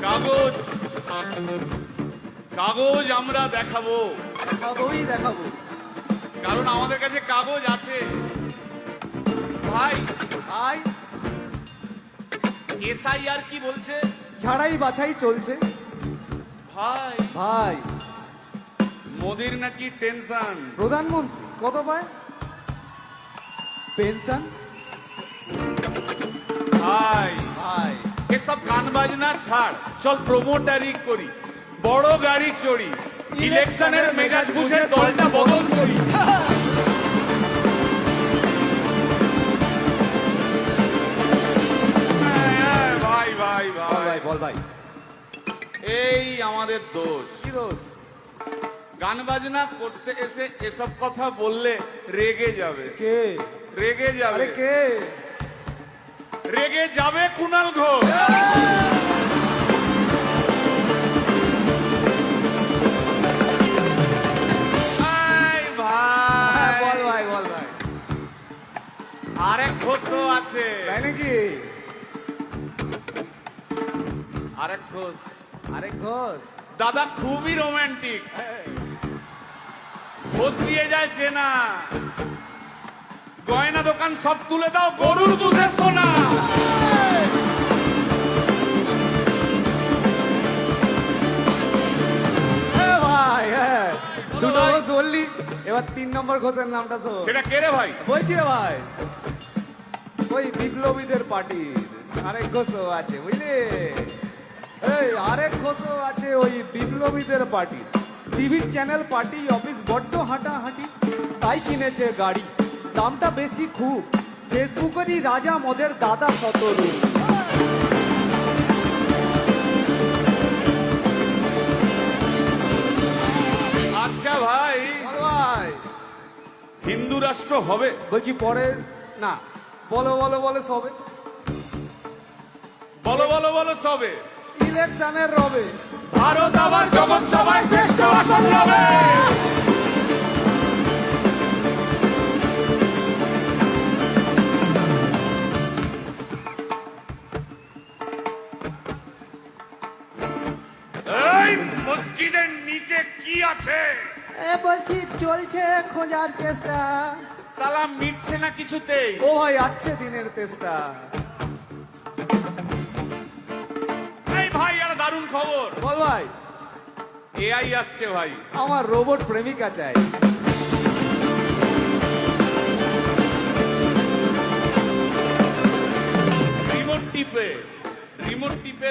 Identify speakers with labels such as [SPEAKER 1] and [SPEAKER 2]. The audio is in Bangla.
[SPEAKER 1] কাগজ কাগজ আমরা দেখাবো,
[SPEAKER 2] দেখাবো।
[SPEAKER 1] কারণ আমাদের কাছে কাগজ আছে। ভাই
[SPEAKER 2] ভাই,
[SPEAKER 1] এসআইআর কি বলছে?
[SPEAKER 2] ঝাড়াই বাছাই চলছে।
[SPEAKER 1] ভাই
[SPEAKER 2] ভাই,
[SPEAKER 1] মোদির নাকি টেনশন।
[SPEAKER 2] প্রধানমন্ত্রী কত পায় পেনশন?
[SPEAKER 1] ভাই
[SPEAKER 2] ভাই,
[SPEAKER 1] এসব গান বাজনা ছাড়, চল প্রমোটারি করি, বড় গাড়ি চড়ি, ইলেকশনের মেজাজ বুঝে দলটা বদল করি। ভাই ভাই
[SPEAKER 2] বল
[SPEAKER 1] ভাই
[SPEAKER 2] ভাই, বল ভাই।
[SPEAKER 1] এই আমাদের দোষ।
[SPEAKER 2] কি দোষ?
[SPEAKER 1] গান বাজনা করতে এসে এসব কথা বললে রেগে যাবে,
[SPEAKER 2] কে?
[SPEAKER 1] রেগে যাবে,
[SPEAKER 2] আরে কে?
[SPEAKER 1] রেগে যাবে কুণাল ঘোষ। ভাই ভাই
[SPEAKER 2] বল ভাই, বল ভাই।
[SPEAKER 1] আরেক ঘোষও আছে।
[SPEAKER 2] তাই নাকি?
[SPEAKER 1] আরেক ঘোষ
[SPEAKER 2] আরে ঘোষ।
[SPEAKER 1] দাদা খুবই রোমান্টিক, ঘোষ দিয়ে যায় চেনা, গয়না দোকান সব তুলে দাও, গরুর দুধের সোনা।
[SPEAKER 2] ভাই, হ্যাঁ, দুটো
[SPEAKER 1] ভাই।
[SPEAKER 2] ঘোষ বললি, এবার 3 নম্বর ঘোষের নামটা শোন।
[SPEAKER 1] সেটা কে রে ভাই?
[SPEAKER 2] বলছি রে ভাই, ওই বিপ্লবীদের পার্টির আরেক ঘোষও আছে, বুঝলি? এই আরেক ঘোষও আছে ওই বিপ্লবীদের পার্টির। টিভির চ্যানেল, পার্টি অফিস বড্ড হাঁটাহাঁটি, তাই কিনেছে গাড়ি, দামটা বেশি খুব, ফেসবুকেরই রাজা মদের দাদা শতরূপ।
[SPEAKER 1] আচ্ছা ভাই,
[SPEAKER 2] বল ভাই,
[SPEAKER 1] হিন্দু রাষ্ট্র হবে?
[SPEAKER 2] বলছি পরের না, বলো বলো বলো সবে,
[SPEAKER 1] বলো বলো বলো সবে।
[SPEAKER 2] ইলেকশনের রবে
[SPEAKER 1] ভারত আবার জগৎ সভায় শ্রেষ্ঠ আসন হবে। এই মসজিদের নিচে কি আছে?
[SPEAKER 2] বলছি চলছে খোঁজার চেষ্টা।
[SPEAKER 1] সালাম মিটছে না কিছুতেই।
[SPEAKER 2] ও ভাই, আছে দিনের তেষ্টা।
[SPEAKER 1] এই ভাই, একটা দারুণ খবর,
[SPEAKER 2] বল ভাই।
[SPEAKER 1] এআই আসছে ভাই।
[SPEAKER 2] আমার রোবট প্রেমিকা চাই।
[SPEAKER 1] রিমোট টিপে